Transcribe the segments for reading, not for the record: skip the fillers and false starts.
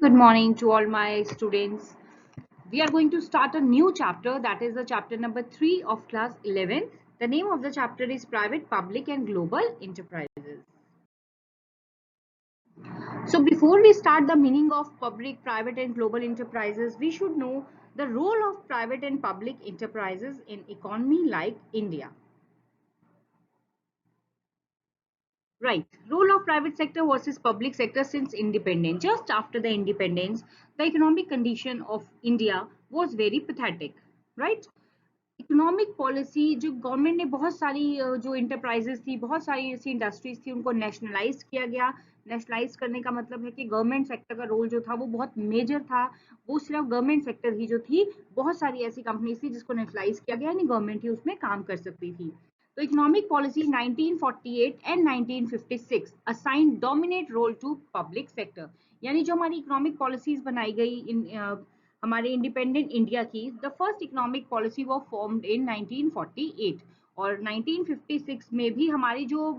Good morning to all my students. We are going to start a new chapter, that is the chapter number 3 of class 11. The name of the chapter is Private, Public and Global Enterprises. So before we start the meaning of public, private and global enterprises, we should know the role of private and public enterprises in economy like India. Right. Role of private sector versus public sector since independence. Just after the independence, the economic condition of India was very pathetic. Right. Economic policy जो government ने बहुत सारी जो enterprises थी, बहुत सारी ऐसी industries थी, उनको नेशनलाइज किया गया। नेशनलाइज करने का मतलब है कि गवर्नमेंट सेक्टर का रोल जो था वो बहुत मेजर था। वो सिर्फ गवर्नमेंट सेक्टर ही जो थी, बहुत सारी ऐसी कंपनीज थी जिसको नेशनलाइज किया गया, यानी गवर्नमेंट ही उसमें काम कर सकती थी। तो economic policy 1948 and 1956 assign dominate role to public sector, यानी जो हमारी इकोनॉमिक पॉलिसीज बनाई गई इन हमारे इंडिपेंडेंट इंडिया की, द फर्स्ट इकोनॉमिक पॉलिसी वो फॉर्म्ड इन 1948 और 1956 में भी हमारी जो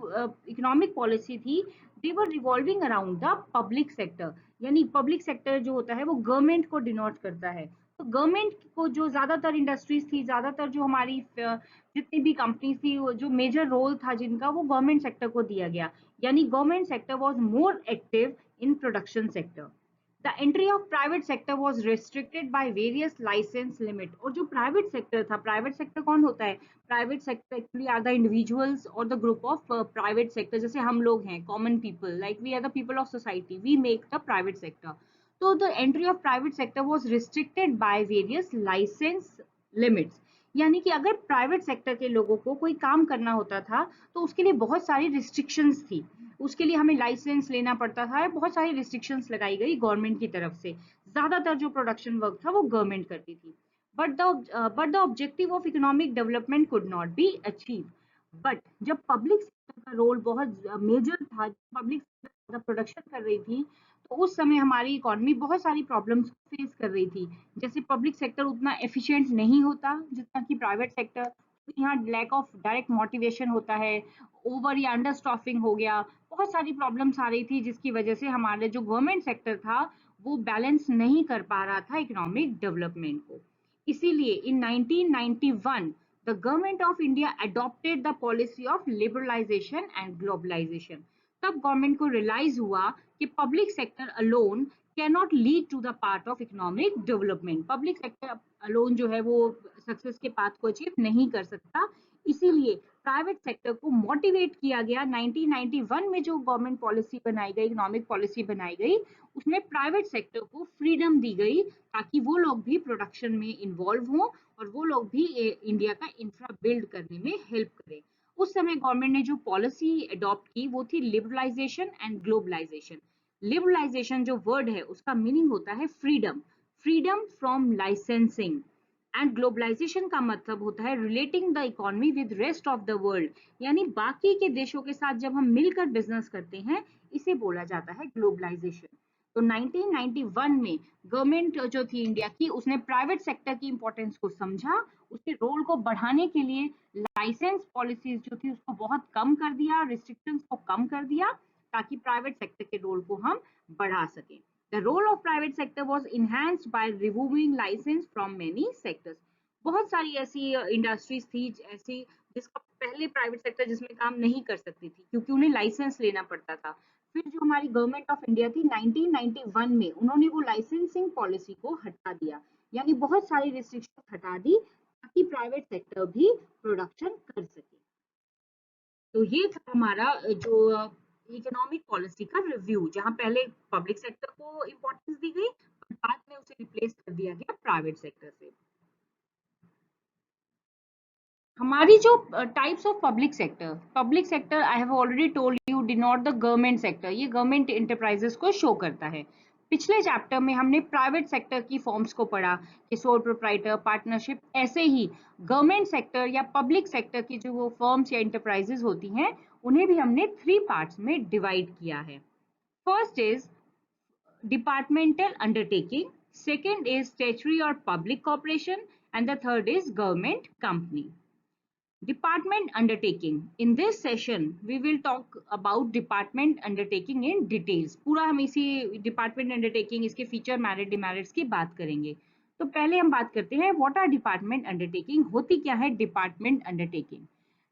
इकोनॉमिक पॉलिसी थी, they were revolving around the public sector, यानी पब्लिक सेक्टर जो होता है वो गवर्नमेंट को डिनोट करता है। तो गवर्नमेंट को जो ज्यादातर इंडस्ट्रीज थी, ज्यादातर जो हमारी जितनी भी कंपनी थी, जो मेजर रोल था जिनका, वो गवर्नमेंट सेक्टर को दिया गया, यानी government sector was more active in production sector. The entry of private sector was restricted by various license limit। और जो प्राइवेट सेक्टर था, प्राइवेट सेक्टर कौन होता है? Private sector actually are the individuals और the group of private sector, जैसे हम लोग हैं common people, like we are the people of society, we make the private sector. तो the entry of private sector was restricted by various license limits, यानी कि अगर private sector के लोगों को कोई काम करना होता था तो उसके लिए बहुत सारी रिस्ट्रिक्शंस थी। उसके लिए हमें लाइसेंस लेना पड़ता था, बहुत सारी रिस्ट्रिक्शंस लगाई गई गवर्नमेंट की तरफ से। ज्यादातर जो प्रोडक्शन वर्क था वो गवर्नमेंट करती थी। But the objective of economic development could not be achieve. But जब पब्लिक सेक्टर का रोल बहुत मेजर था, पब्लिक सेक्टर प्रोडक्शन कर रही थी, तो उस समय हमारी इकोनॉमी बहुत सारी प्रॉब्लम्स फेस कर रही थी। जैसे पब्लिक सेक्टर उतना एफिशिएंट नहीं होता जितना कि प्राइवेट सेक्टर। तो यहाँ लैक ऑफ डायरेक्ट मोटिवेशन होता है, ओवर या अंडर स्टॉफिंग हो गया, बहुत सारी प्रॉब्लम्स आ रही थी, जिसकी वजह से हमारे जो गवर्नमेंट सेक्टर था वो बैलेंस नहीं कर पा रहा था इकोनॉमिक डेवलपमेंट को। इसीलिए in 1991 the government of India adopted the policy of liberalisation and globalisation. तब गवर्नमेंट को रियलाइज हुआ कि public sector alone cannot lead to the part of economic development. Public sector alone जो है वो सक्सेस के पाथ को अचीव नहीं कर सकता। इसीलिए प्राइवेट सेक्टर को मोटिवेट किया गया। 1991 में जो गवर्नमेंट पॉलिसी बनाई गई, इकोनॉमिक पॉलिसी बनाई गई, उसमें प्राइवेट सेक्टर को फ्रीडम दी गई ताकि वो लोग भी प्रोडक्शन में इन्वॉल्व हों और वो लोग भी इंडिया का इंफ्रा बिल्ड करने में हेल्प करें। उस समय गवर्नमेंट ने जो पॉलिसी अडॉप्ट की वो थी लिबरलाइजेशन एंड ग्लोबलाइजेशन। लिबरलाइजेशन जो वर्ड है उसका मीनिंग होता है freedom, freedom from licensing. And globalisation का मतलब होता है relating the economy with rest of the world, यानी बाकी के देशों के साथ जब हम मिलकर बिजनेस करते हैं, इसे बोला जाता है ग्लोबलाइजेशन। तो 1991 में गवर्नमेंट जो थी इंडिया की, उसने प्राइवेट सेक्टर की इंपॉर्टेंस को समझा, उसके रोल को बढ़ाने के लिए लाइसेंस पॉलिसीज जो थी उसको बहुत कम कर दिया, रिस्ट्रिक्शंस को कम कर दिया, ताकि प्राइवेट सेक्टर के रोल को हम बढ़ा सकें। The role of private sector was enhanced by removing license from many sectors। बहुत सारी ऐसी इंडस्ट्रीज थी ऐसी जिसका पहले प्राइवेट सेक्टर जिसमें काम नहीं कर सकती थी, क्योंकि उन्हें लाइसेंस लेना पड़ता था। फिर जो हमारी गवर्नमेंट ऑफ इंडिया थी 1991 में, उन्होंने वो लाइसेंसिंग पॉलिसी को हटा दिया, यानी बहुत सारी रिस्ट्रिक्शन हटा दी ताकि प्राइवेट सेक्टर भी प्रोडक्शन कर सके। तो ये था हमारा जो इकोनॉमिक पॉलिसी का रिव्यू, जहां पहले पब्लिक सेक्टर को इंपॉर्टेंस दी गई, बाद में उसे रिप्लेस कर दिया गया प्राइवेट सेक्टर से। हमारी जो types of public sector I have already told you denote the government sector, ये गवर्नमेंट इंटरप्राइजेस को शो करता है। पिछले चैप्टर में हमने प्राइवेट सेक्टर की फॉर्म्स को पढ़ा कि सोल प्रोप्राइटर, पार्टनरशिप। ऐसे ही गवर्नमेंट सेक्टर या पब्लिक सेक्टर की जो वो फर्म्स या इंटरप्राइजेस होती हैं, उन्हें भी हमने 3 पार्ट्स में डिवाइड किया है। First is departmental undertaking, second is statutory or public corporation, and the third is government company। Department undertaking. In this session, we will talk about department undertaking in details. पूरा हम इसी department undertaking, इसके feature, merit, demerits की बात करेंगे. तो पहले हम बात करते हैं what are department undertaking. होती क्या है department undertaking?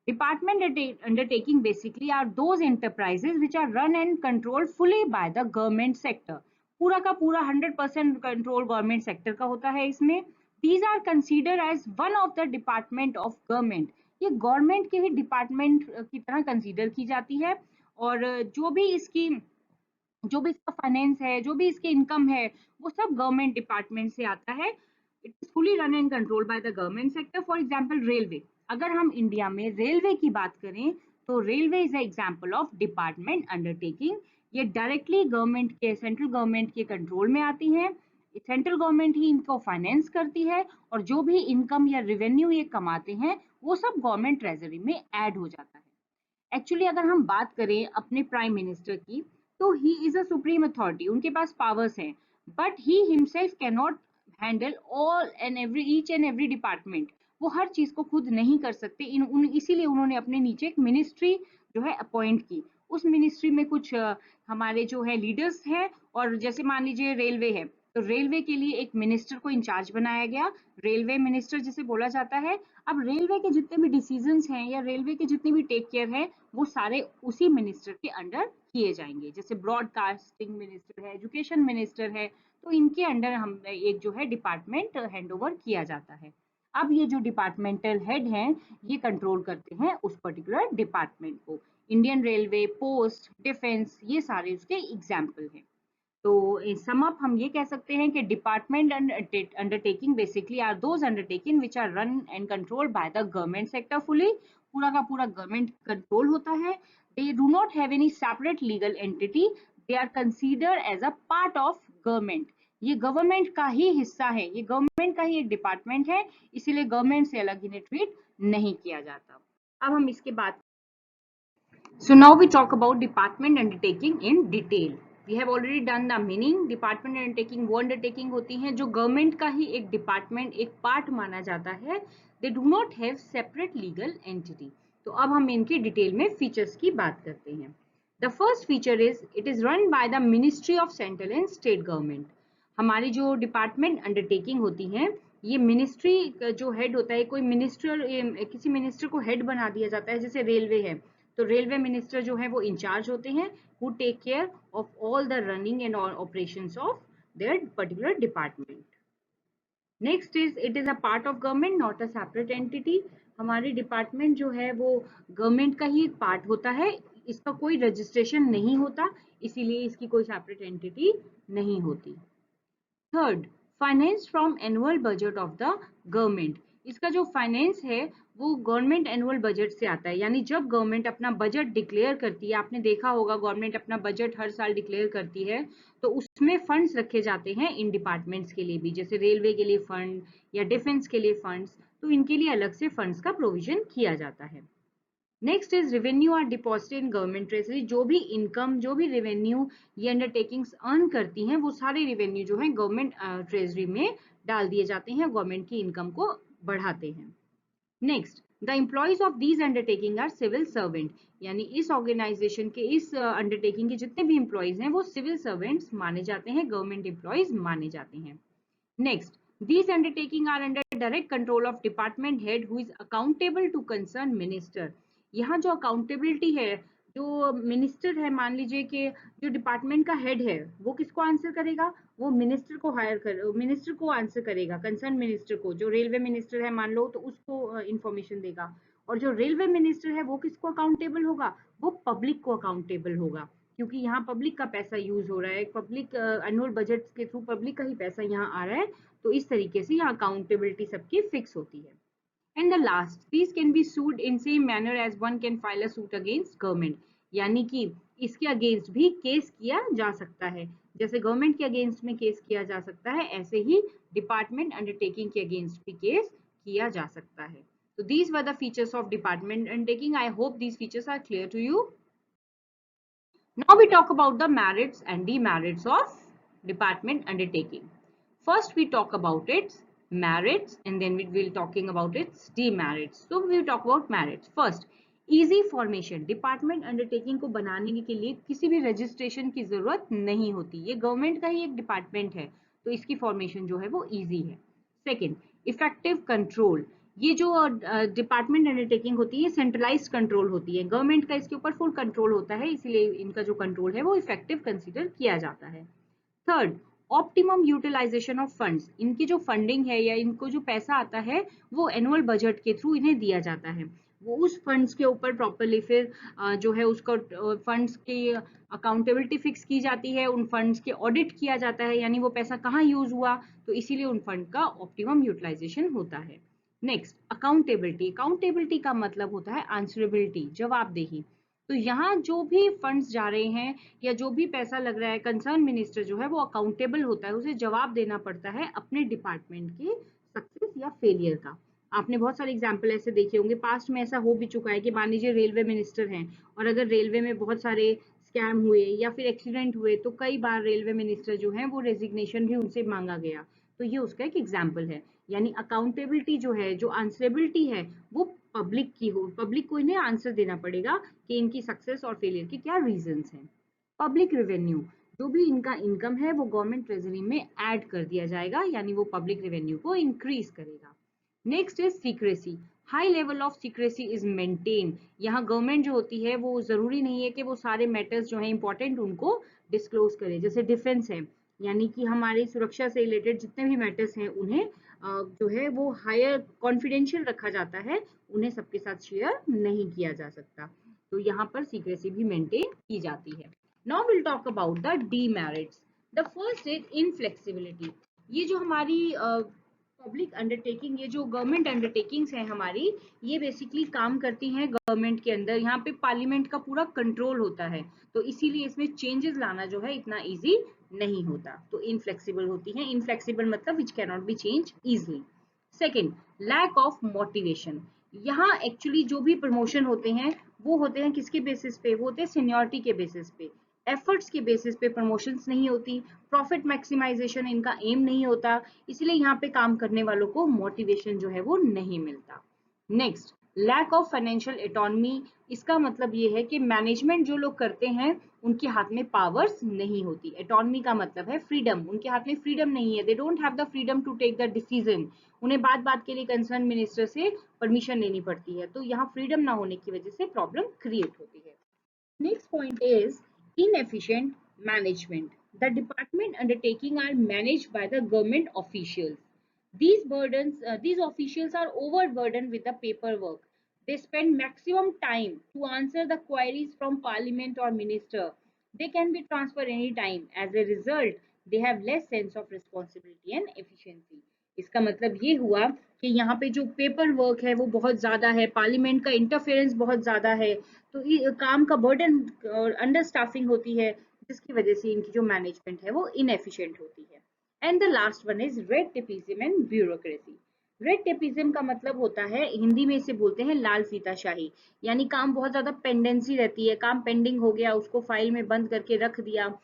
Department undertaking basically are those enterprises which are run and controlled fully by the government sector. पूरा का पूरा 100% कंट्रोल गवर्नमेंट सेक्टर का होता है इसमें. These are considered as one of the department of government. ये government के ही department की तरह कंसीडर की जाती है. और जो भी इसका फाइनेंस है, जो भी इसकी इनकम है, वो सब गवर्नमेंट डिपार्टमेंट से आता है. It is fully run and control by the government sector. For example railway. अगर हम इंडिया में रेलवे की बात करें तो railway is example of department undertaking. ये डायरेक्टली गवर्नमेंट के, सेंट्रल गवर्नमेंट के कंट्रोल में आती है. सेंट्रल गवर्नमेंट ही इनको फाइनेंस करती है और जो भी इनकम या रेवेन्यू ये कमाते हैं वो सब गवर्नमेंट ट्रेजरी में ऐड हो जाता है. एक्चुअली अगर हम बात करें अपने प्राइम मिनिस्टर की, तो he is a supreme authority. उनके पास पावर्स हैं, but he himself can not handle all and every each and every department. वो हर चीज को खुद नहीं कर सकते. इसीलिए उन्होंने अपने नीचे एक मिनिस्ट्री जो है अपॉइंट की. उस मिनिस्ट्री में कुछ हमारे जो है लीडर्स हैं. और जैसे मान लीजिए रेलवे है, तो रेलवे के लिए एक मिनिस्टर को इंचार्ज बनाया गया. रेलवे मिनिस्टर जिसे बोला जाता है. अब रेलवे के जितने भी डिसीजंस हैं या रेलवे के जितने भी टेक केयर है, वो सारे उसी मिनिस्टर के अंडर किए जाएंगे. जैसे ब्रॉडकास्टिंग मिनिस्टर है, एजुकेशन मिनिस्टर है, तो इनके अंडर हम एक जो है डिपार्टमेंट हैंडओवर किया जाता है. अब ये जो डिपार्टमेंटल हेड हैं, ये कंट्रोल करते हैं उस पर्टिकुलर डिपार्टमेंट को. इंडियन रेलवे, पोस्ट, डिफेंस, ये सारे उसके एग्जाम्पल हैं. तो सम अप हम ये कह सकते हैं कि department undertaking basically are those undertaking which are run and controlled by the government sector fully. पूरा का पूरा गवर्नमेंट कंट्रोल होता है. They do not have any separate legal entity. They are consider as a part of government. ये government का ही हिस्सा है, ये गवर्नमेंट का ही एक डिपार्टमेंट है, इसीलिए गवर्नमेंट से अलग इन्हें ट्रीट नहीं किया जाता. अब हम इसके बाद So now we talk about department undertaking in detail. We have already done the meaning. Department undertaking वो undertaking होती हैं जो गवर्नमेंट का ही एक डिपार्टमेंट, एक पार्ट माना जाता है. They do not have separate legal entity. तो अब हम इनके डिटेल में फीचर्स की बात करते हैं. The first feature is it is run by the Ministry of Central and State Government. हमारी जो डिपार्टमेंट अंडरटेकिंग होती है, ये मिनिस्ट्री जो हेड होता है, कोई मिनिस्टर, किसी मिनिस्टर को हेड बना दिया जाता है. जैसे रेलवे है, तो रेलवे मिनिस्टर जो है वो इंचार्ज होते हैं, who take care of all the running and all operations of their particular department. Next is it is a part of government, not a separate entity. हमारी डिपार्टमेंट जो है वो गवर्नमेंट का ही एक पार्ट होता है, इसका कोई रजिस्ट्रेशन नहीं होता, इसीलिए इसकी कोई सेपरेट एंटिटी नहीं होती. Third, finance from annual budget of the government. इसका जो फाइनेंस है वो गवर्नमेंट एनुअल बजट से आता है. यानी जब गवर्नमेंट अपना बजट डिक्लेयर करती है, आपने देखा होगा गवर्नमेंट अपना बजट हर साल डिक्लेयर करती है, तो उसमें फंड्स रखे जाते हैं इन डिपार्टमेंट्स के लिए भी. जैसे रेलवे के लिए फंड या डिफेंस के लिए फंड्स, तो इनके लिए अलग से फंड्स का प्रोविजन किया जाता है. Next is revenue are deposited in government treasury. जो भी इनकम, जो भी रेवेन्यू ये अंडरटेकिंग्स अर्न करती हैं, वो सारे रेवेन्यू जो है गवर्नमेंट ट्रेजरी में डाल दिए जाते हैं, गवर्नमेंट की इनकम को बढ़ाते हैं. Next, the employees of these undertaking are civil servant. यानी इस ऑर्गेनाइजेशन के, इस अंडरटेकिंग के जितने भी एम्प्लॉयज हैं वो सिविल सर्वेंट्स माने जाते हैं, गवर्नमेंट एम्प्लॉयज माने जाते हैं. Next, these undertaking are under direct control of department head who is accountable to concerned minister. यहाँ जो अकाउंटेबिलिटी है, जो मिनिस्टर है, मान लीजिए कि जो डिपार्टमेंट का हेड है वो किसको आंसर करेगा, वो मिनिस्टर को मिनिस्टर को आंसर करेगा, कंसर्न मिनिस्टर को. जो रेलवे मिनिस्टर है मान लो, तो उसको इंफॉर्मेशन देगा. और जो रेलवे मिनिस्टर है वो किसको अकाउंटेबल होगा, वो पब्लिक को अकाउंटेबल होगा, क्योंकि यहाँ पब्लिक का पैसा यूज हो रहा है, पब्लिक एनुअल बजट के थ्रू पब्लिक का ही पैसा यहाँ आ रहा है. तो इस तरीके से यहाँ अकाउंटेबिलिटी सबकी फिक्स होती है. And the last, these can be sued in same manner as one can file a suit against government. यानी कि इसके अगेंस्ट भी केस किया जा सकता है. जैसे गवर्नमेंट के अगेंस्ट में केस किया जा सकता है, ऐसे ही डिपार्टमेंट अंडरटेकिंग के अगेंस्ट भी केस किया जा सकता है. So these were the features of department undertaking. I hope these features are clear to you. Now we talk about the merits and demerits of department undertaking. First we talk about its merits, and then we will talking about its demerits. So we will talk about merits first. Easy formation, department undertaking को बनाने के लिए किसी भी registration की जरूरत नहीं होती, ये गवर्नमेंट का ही एक डिपार्टमेंट है, तो इसकी फॉर्मेशन जो है वो इजी है। सेकंड, इफेक्टिव कंट्रोल, ये जो डिपार्टमेंट अंडरटेकिंग होती है सेंट्रलाइज्ड कंट्रोल होती है, गवर्नमेंट का इसके ऊपर फुल कंट्रोल होता है, इसीलिए इनका जो कंट्रोल है वो इफेक्टिव कंसीडर किया जाता है। Third, optimum utilisation of funds, इनकी जो फंडिंग है या इनको जो पैसा आता है वो एनुअल बजट के थ्रू इन्हें दिया जाता है, वो उस फंड्स के ऊपर प्रॉपरली फिर जो है उसको फंड्स की अकाउंटेबिलिटी फिक्स की जाती है, उन फंड्स के ऑडिट किया जाता है, यानी वो पैसा कहाँ यूज हुआ, तो इसीलिए उन फंड का ऑप्टिमम यूटिलाइजेशन होता है। नेक्स्ट, अकाउंटेबिलिटी, अकाउंटेबिलिटी का मतलब होता है आंसरेबिलिटी, जवाबदेही। तो यहाँ जो भी फंड्स जा रहे हैं या जो भी पैसा लग रहा है, कंसर्न मिनिस्टर जो है वो अकाउंटेबल होता है, उसे जवाब देना पड़ता है अपने डिपार्टमेंट के सक्सेस या फेलियर का। आपने बहुत सारे एग्जाम्पल ऐसे देखे होंगे, पास्ट में ऐसा हो भी चुका है कि मान लीजिए रेलवे मिनिस्टर हैं और अगर रेलवे में बहुत सारे स्कैम हुए या फिर एक्सीडेंट हुए तो कई बार रेलवे मिनिस्टर जो है वो रेजिग्नेशन भी उनसे मांगा गया, तो ये उसका एक एग्जाम्पल है। यानी अकाउंटेबिलिटी जो है, जो आंसरेबिलिटी है, वो पब्लिक की हो, पब्लिक को इन्हें आंसर देना पड़ेगा कि इनकी सक्सेस और फेलियर के क्या रीजंस हैं। पब्लिक रेवेन्यू, जो भी इनका इनकम है वो गवर्नमेंट ट्रेजरी में ऐड कर दिया जाएगा, यानी वो पब्लिक रेवेन्यू को इंक्रीज करेगा। Next is secrecy, high level of secrecy is maintain, यहाँ गवर्नमेंट जो होती है वो जरूरी नहीं है कि वो सारे मैटर्स जो है इंपॉर्टेंट उनको डिस्क्लोज करे, जैसे डिफेंस है, यानी कि हमारी सुरक्षा से रिलेटेड जितने भी मैटर्स हैं उन्हें जो है वो हायर कॉन्फिडेंशियल रखा जाता है, उन्हें सबके साथ शेयर नहीं किया जा सकता, तो यहाँ पर सीक्रेसी भी मेंटेन की जाती है। Now will talk about the demerits. The first is inflexibility, ये जो हमारी पब्लिक अंडरटेकिंग, ये जो गवर्नमेंट अंडरटेकिंग्स हैं हमारी, ये बेसिकली काम करती हैं गवर्नमेंट के अंदर, यहाँ पे पार्लियामेंट का पूरा कंट्रोल होता है, तो इसीलिए इसमें चेंजेस लाना जो है इतना इजी नहीं होता, तो इनफ्लेक्सिबल होती है। इनफ्लेक्सिबल मतलब which can not be change easily. Second, lack of motivation, यहाँ एक्चुअली जो भी प्रमोशन होते हैं वो होते हैं किसके बेसिस पे, वो होते हैं सीनियरिटी के बेसिस पे, एफर्ट्स के बेसिस पे प्रमोशंस नहीं होती, प्रॉफिट मैक्सिमाइजेशन इनका एम नहीं होता, इसलिए यहाँ पे काम करने वालों को मोटिवेशन जो है वो नहीं मिलता। Next, lack of financial autonomy, इसका मतलब ये है कि मैनेजमेंट जो लोग करते हैं उनके हाथ में पावर्स नहीं होती, ऑटोनॉमी का मतलब है फ्रीडम, उनके हाथ में फ्रीडम नहीं है, they don't have the freedom to take the decision, उन्हें बात बात के लिए कंसर्न मिनिस्टर से परमिशन लेनी पड़ती है, तो यहाँ फ्रीडम ना होने की वजह से प्रॉब्लम क्रिएट होती है। Next point is inefficient management. The department undertaking are managed by the government officials. These officials are overburdened with the paperwork. They spend maximum time to answer the queries from parliament or minister. They can be transferred anytime. As a result, they have less sense of responsibility and efficiency. इसका मतलब ये हुआ कि यहाँ पे जो paper work है वो बहुत ज्यादा है, पार्लियामेंट का इंटरफेरेंस बहुत ज्यादा है, तो ये काम का बर्डन और अंडर स्टाफिंग होती है, जिसकी वजह से इनकी जो मैनेजमेंट है वो इनएफिशिएंट होती है। And the last one is red tapism and bureaucracy. Red tapism का मतलब होता है, हिंदी में इसे बोलते हैं लाल फीताशाही, यानी काम बहुत ज्यादा पेंडेंसी रहती है, काम पेंडिंग हो गया उसको फाइल में बंद करके रख दिया,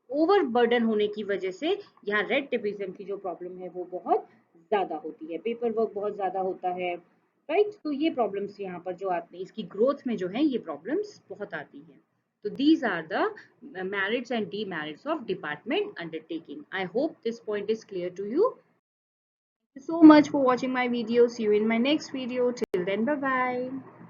ओवर बर्डन होने की वजह से यहाँ रेड टेपिज्म की जो प्रॉब्लम है वो बहुत ज्यादा होती है, पेपर वर्क बहुत ज्यादा होता है, राइट। तो ये प्रॉब्लम्स यहाँ पर जो आती है, इसकी ग्रोथ में जो है ये प्रॉब्लम्स बहुत आती है। तो these are the merits and demerits of department undertaking. I hope this point is clear to you. Thank you so much for watching my video. See you in my next video. Till then, bye bye.